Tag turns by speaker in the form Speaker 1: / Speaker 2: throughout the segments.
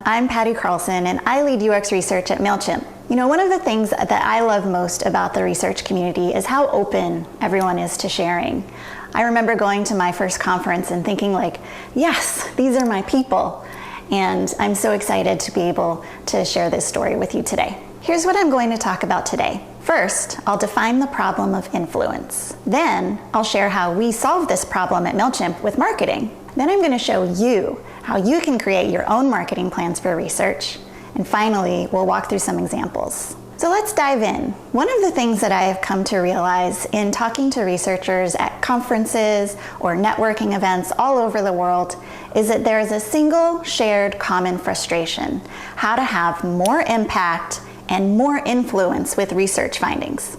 Speaker 1: I'm Patti Carlson, and I lead UX research at Mailchimp. You know, one of the things that I love most about the research community is how open everyone is to sharing. I remember going to my first conference and thinking like, yes, these are my people. And I'm so excited to be able to share this story with you today. Here's what I'm going to talk about today. First, I'll define the problem of influence. Then, I'll share how we solve this problem at Mailchimp with marketing. Then I'm going to show you how you can create your own marketing plans for research. And finally, we'll walk through some examples. So let's dive in. One of the things that I have come to realize in talking to researchers at conferences or networking events all over the world is that there is a single shared common frustration: how to have more impact and more influence with research findings.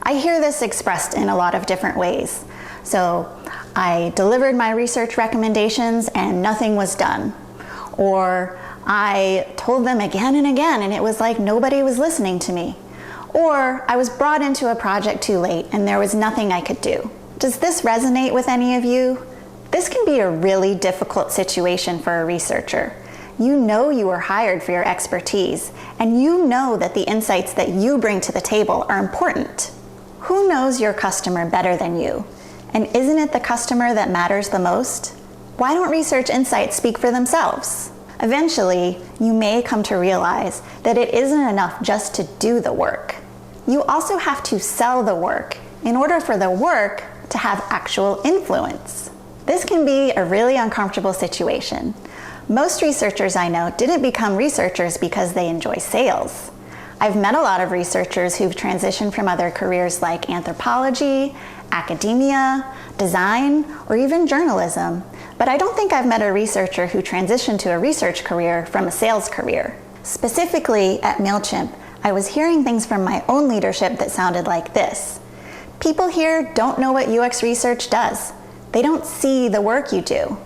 Speaker 1: I hear this expressed in a lot of different ways. So I delivered my research recommendations and nothing was done. Or I told them again and again and it was like nobody was listening to me. Or I was brought into a project too late and there was nothing I could do. Does this resonate with any of you? This can be a really difficult situation for a researcher. You know you were hired for your expertise, and you know that the insights that you bring to the table are important. Who knows your customer better than you? And isn't it the customer that matters the most? Why don't research insights speak for themselves? Eventually, you may come to realize that it isn't enough just to do the work. You also have to sell the work in order for the work to have actual influence. This can be a really uncomfortable situation. Most researchers I know didn't become researchers because they enjoy sales. I've met a lot of researchers who've transitioned from other careers like anthropology, academia, design, or even journalism, but I don't think I've met a researcher who transitioned to a research career from a sales career. Specifically at Mailchimp, I was hearing things from my own leadership that sounded like this: people here don't know what UX research does. They don't see the work you do.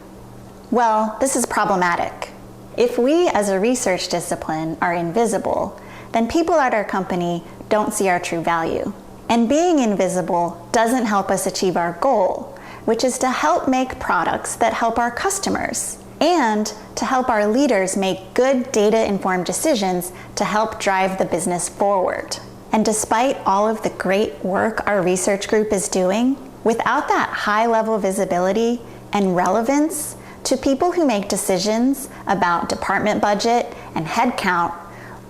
Speaker 1: Well, this is problematic. If we as a research discipline are invisible, then people at our company don't see our true value. And being invisible doesn't help us achieve our goal, which is to help make products that help our customers and to help our leaders make good data-informed decisions to help drive the business forward. And despite all of the great work our research group is doing, without that high-level visibility and relevance to people who make decisions about department budget and headcount,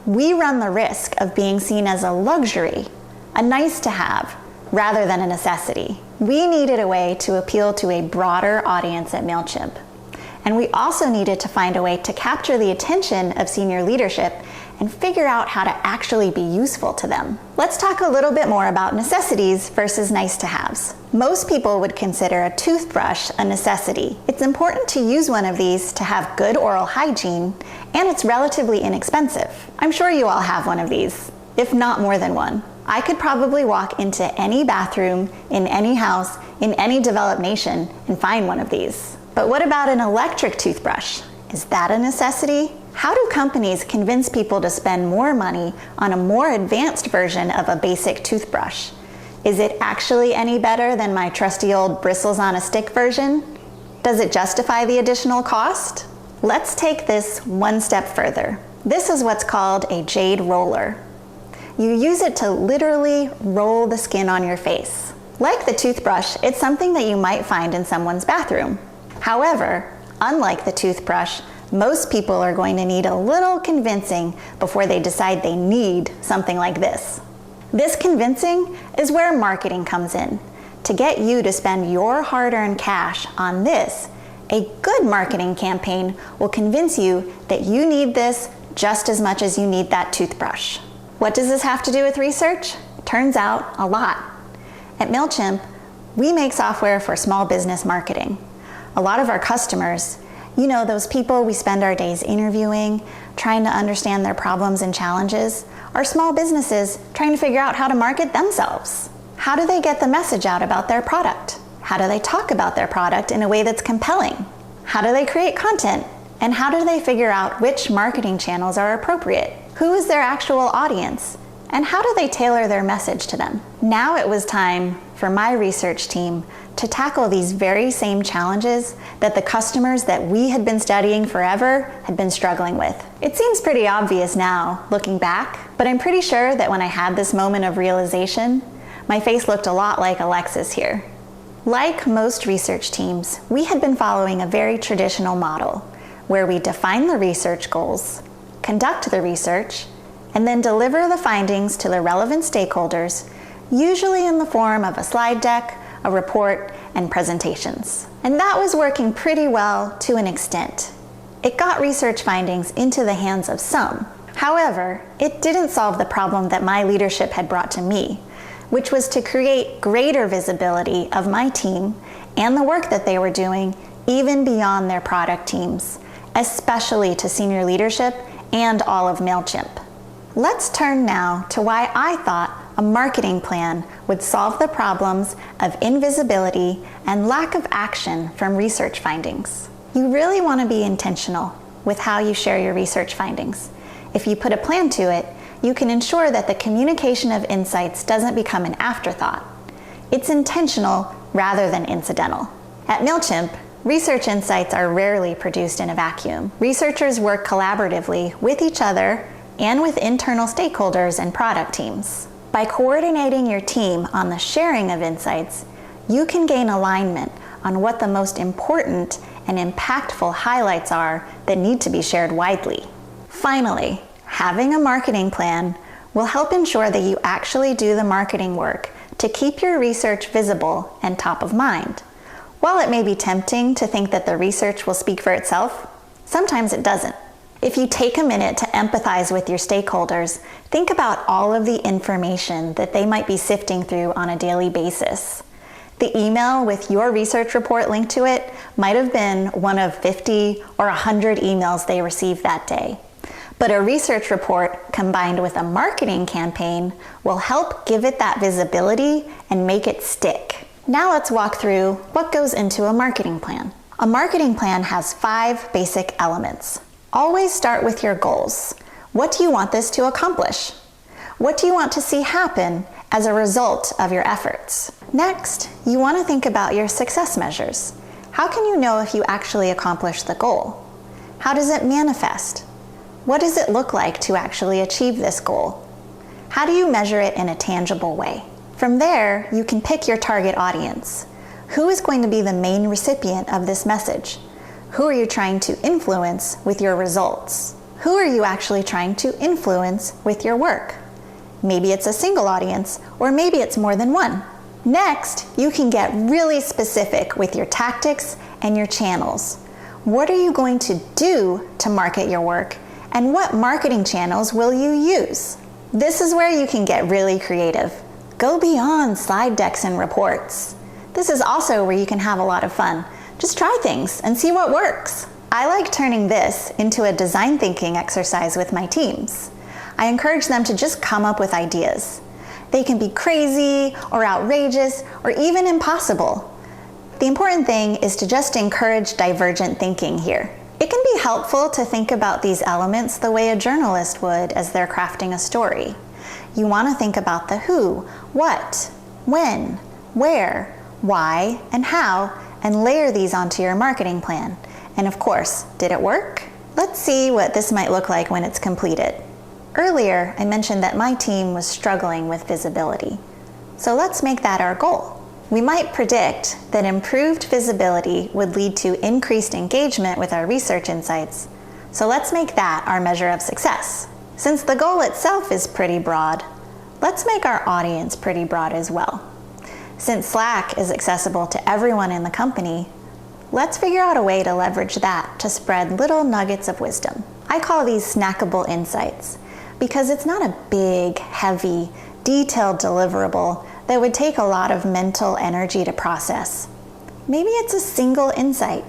Speaker 1: we run the risk of being seen as a luxury, a nice to have, rather than a necessity. We needed a way to appeal to a broader audience at Mailchimp. And we also needed to find a way to capture the attention of senior leadership and figure out how to actually be useful to them. Let's talk a little bit more about necessities versus nice to haves. Most people would consider a toothbrush a necessity. It's important to use one of these to have good oral hygiene, and it's relatively inexpensive. I'm sure you all have one of these, if not more than one. I could probably walk into any bathroom, in any house, in any developed nation and find one of these. But what about an electric toothbrush? Is that a necessity? How do companies convince people to spend more money on a more advanced version of a basic toothbrush? Is it actually any better than my trusty old bristles on a stick version? Does it justify the additional cost? Let's take this one step further. This is what's called a jade roller. You use it to literally roll the skin on your face. Like the toothbrush, it's something that you might find in someone's bathroom. However, unlike the toothbrush, most people are going to need a little convincing before they decide they need something like this. This convincing is where marketing comes in. To get you to spend your hard-earned cash on this, a good marketing campaign will convince you that you need this just as much as you need that toothbrush. What does this have to do with research? Turns out, a lot. At Mailchimp, we make software for small business marketing. A lot of our customers, you know, those people we spend our days interviewing, trying to understand their problems and challenges, are small businesses trying to figure out how to market themselves. How do they get the message out about their product? How do they talk about their product in a way that's compelling? How do they create content? And how do they figure out which marketing channels are appropriate? Who is their actual audience? And how do they tailor their message to them? Now it was time for my research team to tackle these very same challenges that the customers that we had been studying forever had been struggling with. It seems pretty obvious now, looking back, but I'm pretty sure that when I had this moment of realization, my face looked a lot like Alexa's here. Like most research teams, we had been following a very traditional model where we define the research goals, conduct the research, and then deliver the findings to the relevant stakeholders, usually in the form of a slide deck, a report, and presentations. And that was working pretty well to an extent. It got research findings into the hands of some. However, it didn't solve the problem that my leadership had brought to me, which was to create greater visibility of my team and the work that they were doing even beyond their product teams, especially to senior leadership and all of Mailchimp. Let's turn now to why I thought a marketing plan would solve the problems of invisibility and lack of action from research findings. You really want to be intentional with how you share your research findings. If you put a plan to it, you can ensure that the communication of insights doesn't become an afterthought. It's intentional rather than incidental. At Mailchimp, research insights are rarely produced in a vacuum. Researchers work collaboratively with each other and with internal stakeholders and product teams. By coordinating your team on the sharing of insights, you can gain alignment on what the most important and impactful highlights are that need to be shared widely. Finally, having a marketing plan will help ensure that you actually do the marketing work to keep your research visible and top of mind. While it may be tempting to think that the research will speak for itself, sometimes it doesn't. If you take a minute to empathize with your stakeholders, think about all of the information that they might be sifting through on a daily basis. The email with your research report linked to it might have been one of 50 or 100 emails they received that day. But a research report combined with a marketing campaign will help give it that visibility and make it stick. Now let's walk through what goes into a marketing plan. A marketing plan has 5 basic elements. Always start with your goals. What do you want this to accomplish? What do you want to see happen as a result of your efforts? Next, you want to think about your success measures. How can you know if you actually accomplished the goal? How does it manifest? What does it look like to actually achieve this goal? How do you measure it in a tangible way? From there, you can pick your target audience. Who is going to be the main recipient of this message? Who are you trying to influence with your results? Who are you actually trying to influence with your work? Maybe it's a single audience, or maybe it's more than one. Next, you can get really specific with your tactics and your channels. What are you going to do to market your work, and what marketing channels will you use? This is where you can get really creative. Go beyond slide decks and reports. This is also where you can have a lot of fun. Just try things and see what works. I like turning this into a design thinking exercise with my teams. I encourage them to just come up with ideas. They can be crazy or outrageous or even impossible. The important thing is to just encourage divergent thinking here. It can be helpful to think about these elements the way a journalist would as they're crafting a story. You want to think about the who, what, when, where, why, and how, and layer these onto your marketing plan. And of course, did it work? Let's see what this might look like when it's completed. Earlier, I mentioned that my team was struggling with visibility. So let's make that our goal. We might predict that improved visibility would lead to increased engagement with our research insights. So let's make that our measure of success. Since the goal itself is pretty broad, let's make our audience pretty broad as well. Since Slack is accessible to everyone in the company, let's figure out a way to leverage that to spread little nuggets of wisdom. I call these snackable insights because it's not a big, heavy, detailed deliverable that would take a lot of mental energy to process. Maybe it's a single insight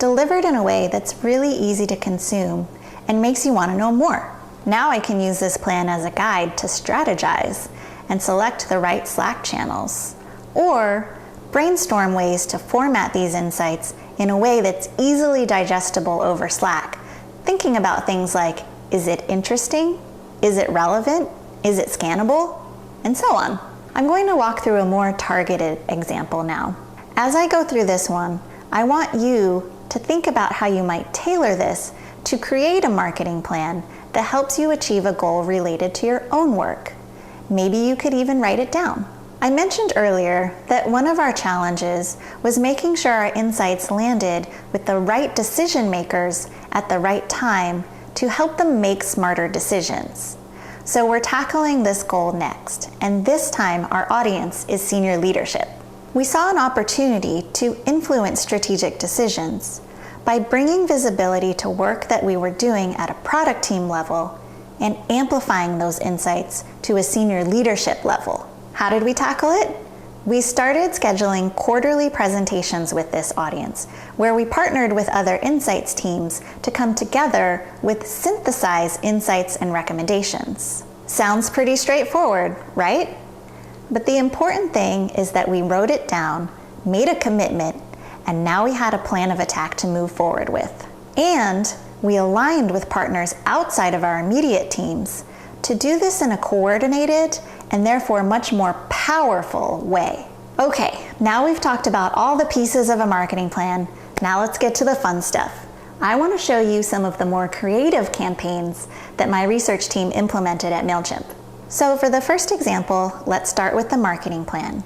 Speaker 1: delivered in a way that's really easy to consume and makes you want to know more. Now I can use this plan as a guide to strategize and select the right Slack channels, or brainstorm ways to format these insights in a way that's easily digestible over Slack, thinking about things like, is it interesting? Is it relevant? Is it scannable? And so on. I'm going to walk through a more targeted example now. As I go through this one, I want you to think about how you might tailor this to create a marketing plan that helps you achieve a goal related to your own work. Maybe you could even write it down. I mentioned earlier that one of our challenges was making sure our insights landed with the right decision makers at the right time to help them make smarter decisions. So we're tackling this goal next, and this time our audience is senior leadership. We saw an opportunity to influence strategic decisions by bringing visibility to work that we were doing at a product team level and amplifying those insights to a senior leadership level. How did we tackle it? We started scheduling quarterly presentations with this audience, where we partnered with other insights teams to come together with synthesized insights and recommendations. Sounds pretty straightforward, right? But the important thing is that we wrote it down, made a commitment, and now we had a plan of attack to move forward with. And we aligned with partners outside of our immediate teams to do this in a coordinated and therefore much more powerful way. Okay, now we've talked about all the pieces of a marketing plan. Now let's get to the fun stuff. I want to show you some of the more creative campaigns that my research team implemented at Mailchimp. So for the first example, let's start with the marketing plan.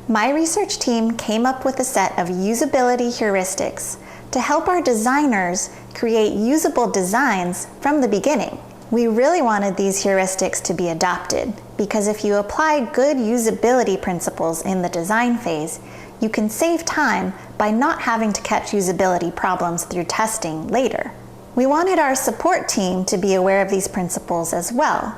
Speaker 1: My research team came up with a set of usability heuristics to help our designers create usable designs from the beginning. We really wanted these heuristics to be adopted because if you apply good usability principles in the design phase, you can save time by not having to catch usability problems through testing later. We wanted our support team to be aware of these principles as well,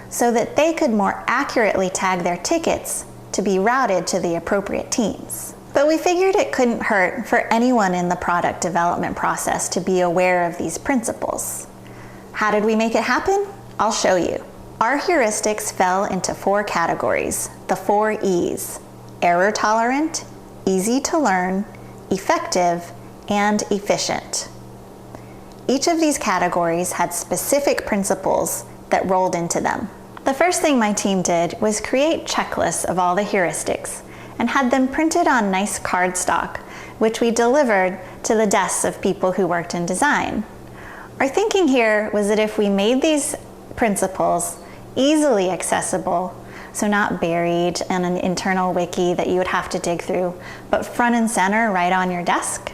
Speaker 1: so that they could more accurately tag their tickets to be routed to the appropriate teams. But we figured it couldn't hurt for anyone in the product development process to be aware of these principles. How did we make it happen? I'll show you. Our heuristics fell into 4 categories, the 4 E's: error tolerant, easy to learn, effective, and efficient. Each of these categories had specific principles that rolled into them. The first thing my team did was create checklists of all the heuristics and had them printed on nice cardstock, which we delivered to the desks of people who worked in design. Our thinking here was that if we made these principles easily accessible, so not buried in an internal wiki that you would have to dig through, but front and center right on your desk,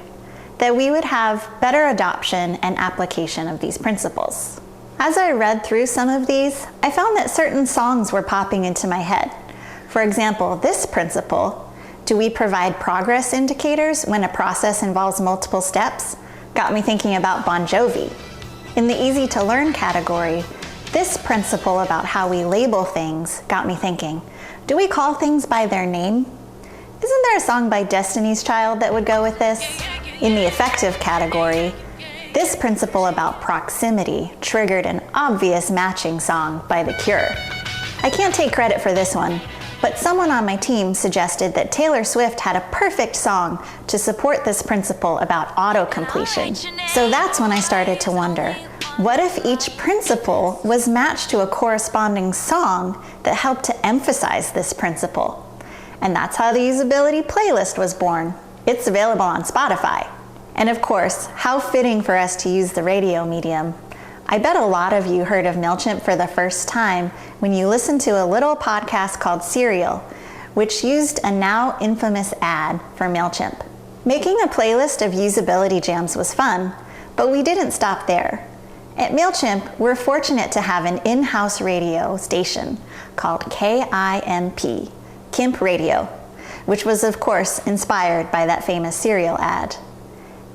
Speaker 1: that we would have better adoption and application of these principles. As I read through some of these, I found that certain songs were popping into my head. For example, this principle, do we provide progress indicators when a process involves multiple steps, got me thinking about Bon Jovi. In the easy to learn category, this principle about how we label things got me thinking, do we call things by their name? Isn't there a song by Destiny's Child that would go with this? In the effective category, this principle about proximity triggered an obvious matching song by The Cure. I can't take credit for this one, but someone on my team suggested that Taylor Swift had a perfect song to support this principle about auto-completion. So that's when I started to wonder, what if each principle was matched to a corresponding song that helped to emphasize this principle? And that's how the usability playlist was born. It's available on Spotify. And of course, how fitting for us to use the radio medium. I bet a lot of you heard of Mailchimp for the first time when you listened to a little podcast called Serial, which used a now infamous ad for Mailchimp. Making a playlist of usability jams was fun, but we didn't stop there. At Mailchimp, we're fortunate to have an in-house radio station called KIMP, Kimp Radio, which was of course inspired by that famous Serial ad.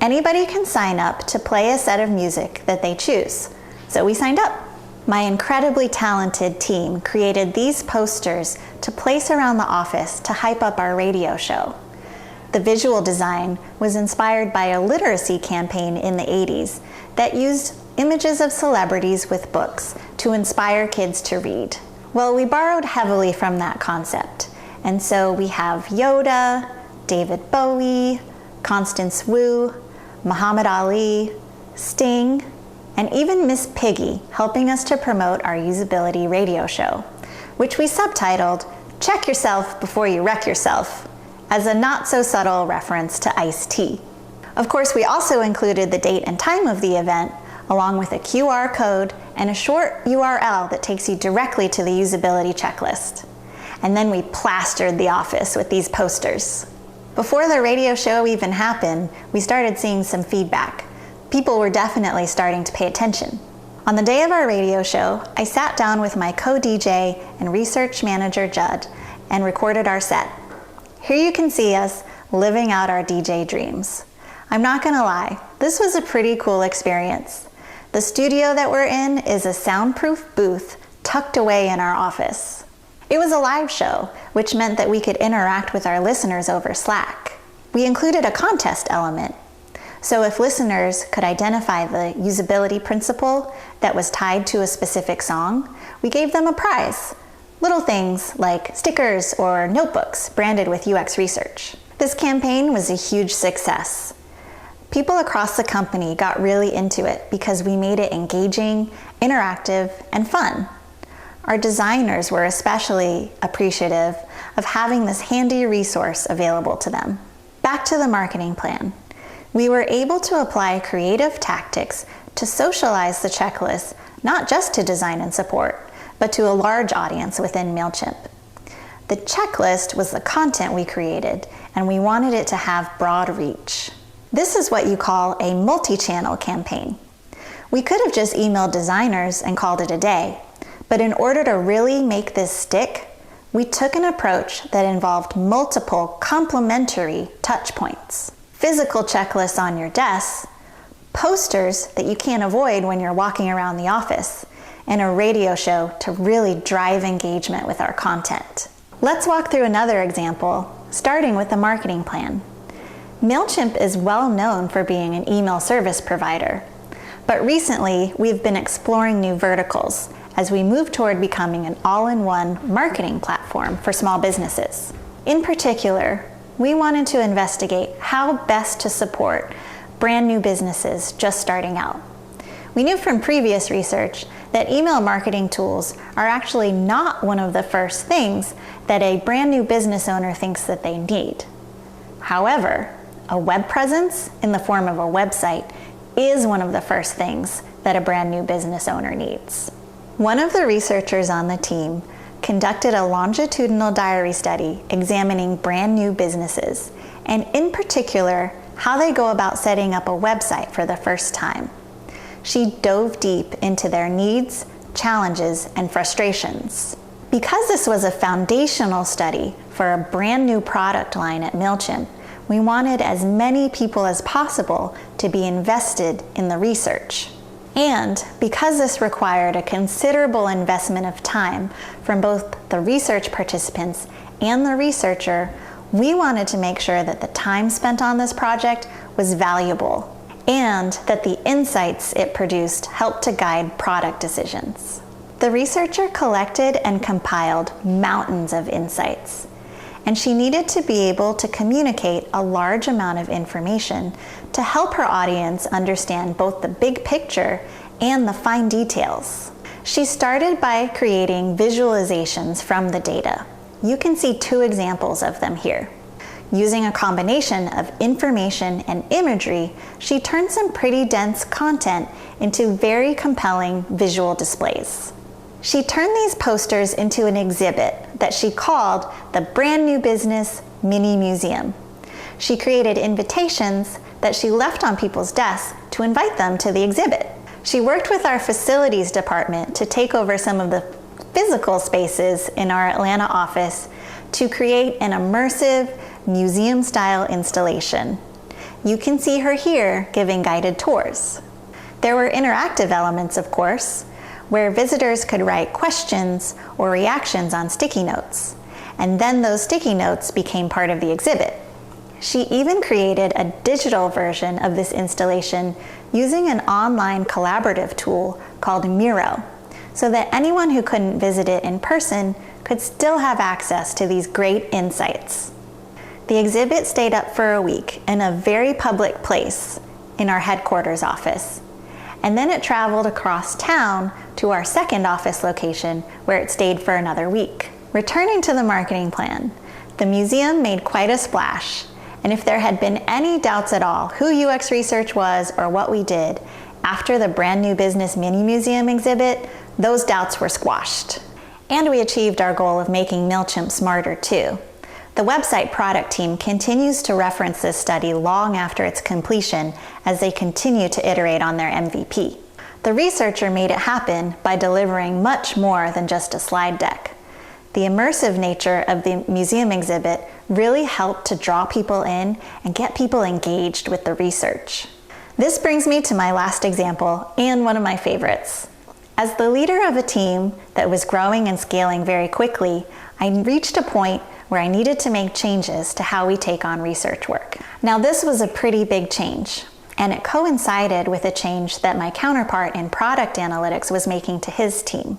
Speaker 1: Anybody can sign up to play a set of music that they choose. So we signed up. My incredibly talented team created these posters to place around the office to hype up our radio show. The visual design was inspired by a literacy campaign in the 80s that used images of celebrities with books to inspire kids to read. Well, we borrowed heavily from that concept. And so we have Yoda, David Bowie, Constance Wu, Muhammad Ali, Sting, and even Miss Piggy helping us to promote our usability radio show, which we subtitled check yourself before you wreck yourself, as a not-so-subtle reference to iced tea. Of course, we also included the date and time of the event, along with a QR code and a short URL that takes you directly to the usability checklist. And then we plastered the office with these posters. Before the radio show even happened, we started seeing some feedback. People were definitely starting to pay attention. On the day of our radio show, I sat down with my co-DJ and research manager, Judd, and recorded our set. Here you can see us living out our DJ dreams. I'm not gonna lie, this was a pretty cool experience. The studio that we're in is a soundproof booth tucked away in our office. It was a live show, which meant that we could interact with our listeners over Slack. We included a contest element. So if listeners could identify the usability principle that was tied to a specific song, we gave them a prize. Little things like stickers or notebooks branded with UX research. This campaign was a huge success. People across the company got really into it because we made it engaging, interactive, and fun. Our designers were especially appreciative of having this handy resource available to them. Back to the marketing plan. We were able to apply creative tactics to socialize the checklist, not just to design and support, but to a large audience within Mailchimp. The checklist was the content we created, and we wanted it to have broad reach. This is what you call a multi-channel campaign. We could have just emailed designers and called it a day, but in order to really make this stick, we took an approach that involved multiple complementary touch points. Physical checklists on your desk, posters that you can't avoid when you're walking around the office, and a radio show to really drive engagement with our content. Let's walk through another example, starting with the marketing plan. Mailchimp is well known for being an email service provider, but recently we've been exploring new verticals as we move toward becoming an all-in-one marketing platform for small businesses. In particular, we wanted to investigate how best to support brand new businesses just starting out. We knew from previous research that email marketing tools are actually not one of the first things that a brand new business owner thinks that they need. However, a web presence in the form of a website is one of the first things that a brand new business owner needs. One of the researchers on the team conducted a longitudinal diary study examining brand new businesses, and in particular, how they go about setting up a website for the first time. She dove deep into their needs, challenges, and frustrations. Because this was a foundational study for a brand new product line at Mailchimp, we wanted as many people as possible to be invested in the research. And because this required a considerable investment of time from both the research participants and the researcher, we wanted to make sure that the time spent on this project was valuable and that the insights it produced helped to guide product decisions. The researcher collected and compiled mountains of insights, and she needed to be able to communicate a large amount of information to help her audience understand both the big picture and the fine details. She started by creating visualizations from the data. You can see two examples of them here. Using a combination of information and imagery, she turned some pretty dense content into very compelling visual displays. She turned these posters into an exhibit that she called the Brand New Business Mini Museum. She created invitations that she left on people's desks to invite them to the exhibit. She worked with our facilities department to take over some of the physical spaces in our Atlanta office to create an immersive museum-style installation. You can see her here giving guided tours. There were interactive elements, of course, where visitors could write questions or reactions on sticky notes, and then those sticky notes became part of the exhibit. She even created a digital version of this installation using an online collaborative tool called Miro, so that anyone who couldn't visit it in person could still have access to these great insights. The exhibit stayed up for a week in a very public place in our headquarters office, and then it traveled across town to our second office location where it stayed for another week. Returning to the marketing plan, the museum made quite a splash, and if there had been any doubts at all who UX Research was or what we did, after the brand new business mini museum exhibit, those doubts were squashed. And we achieved our goal of making Mailchimp smarter too. The website product team continues to reference this study long after its completion as they continue to iterate on their MVP. The researcher made it happen by delivering much more than just a slide deck. The immersive nature of the museum exhibit really helped to draw people in and get people engaged with the research. This brings me to my last example and one of my favorites. As the leader of a team that was growing and scaling very quickly, I reached a point where I needed to make changes to how we take on research work. Now this was a pretty big change, and it coincided with a change that my counterpart in product analytics was making to his team.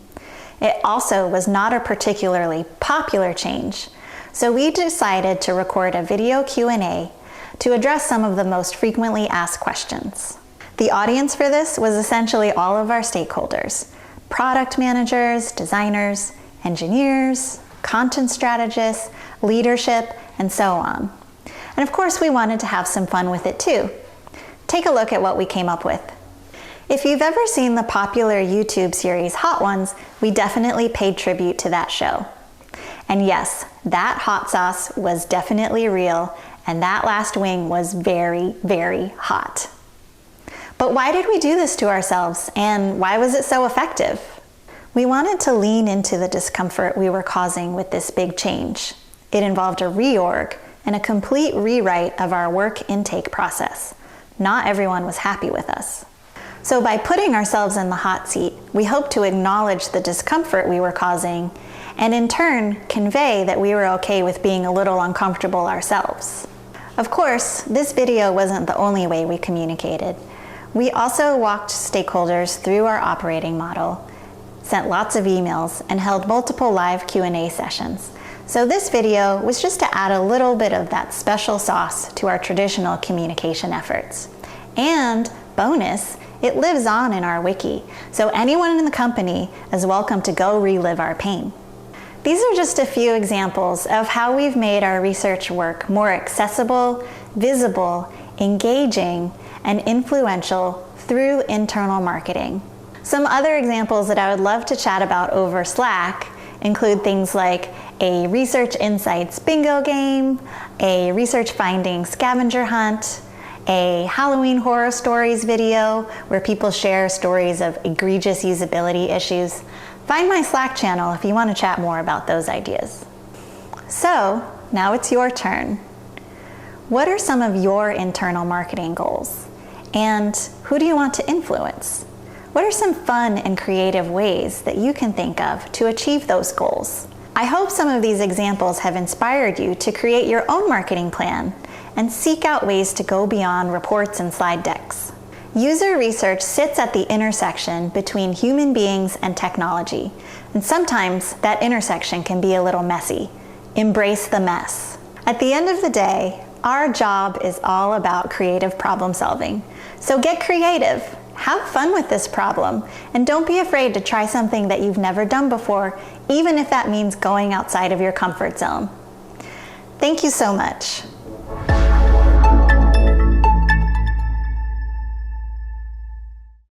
Speaker 1: It also was not a particularly popular change, so we decided to record a video Q&A to address some of the most frequently asked questions. The audience for this was essentially all of our stakeholders: product managers, designers, engineers, content strategists, leadership, and so on. And of course, we wanted to have some fun with it too. Take a look at what we came up with. If you've ever seen the popular YouTube series Hot Ones, we definitely paid tribute to that show. And yes, that hot sauce was definitely real, and that last wing was very, very hot. But why did we do this to ourselves, and why was it so effective? We wanted to lean into the discomfort we were causing with this big change. It involved a reorg and a complete rewrite of our work intake process. Not everyone was happy with us. So by putting ourselves in the hot seat, we hoped to acknowledge the discomfort we were causing and in turn convey that we were okay with being a little uncomfortable ourselves. Of course, this video wasn't the only way we communicated. We also walked stakeholders through our operating model, sent lots of emails, and held multiple live Q&A sessions. So this video was just to add a little bit of that special sauce to our traditional communication efforts. And bonus, it lives on in our wiki, so anyone in the company is welcome to go relive our pain. These are just a few examples of how we've made our research work more accessible, visible, engaging, and influential through internal marketing. Some other examples that I would love to chat about over Slack include things like a research insights bingo game, a research findings scavenger hunt, a Halloween horror stories video where people share stories of egregious usability issues. Find my Slack channel if you want to chat more about those ideas. So now it's your turn. What are some of your internal marketing goals? And who do you want to influence? What are some fun and creative ways that you can think of to achieve those goals? I hope some of these examples have inspired you to create your own marketing plan and seek out ways to go beyond reports and slide decks. User research sits at the intersection between human beings and technology, and sometimes that intersection can be a little messy. Embrace the mess. At the end of the day, our job is all about creative problem solving. So get creative. Have fun with this problem, and don't be afraid to try something that you've never done before, even if that means going outside of your comfort zone. Thank you so much.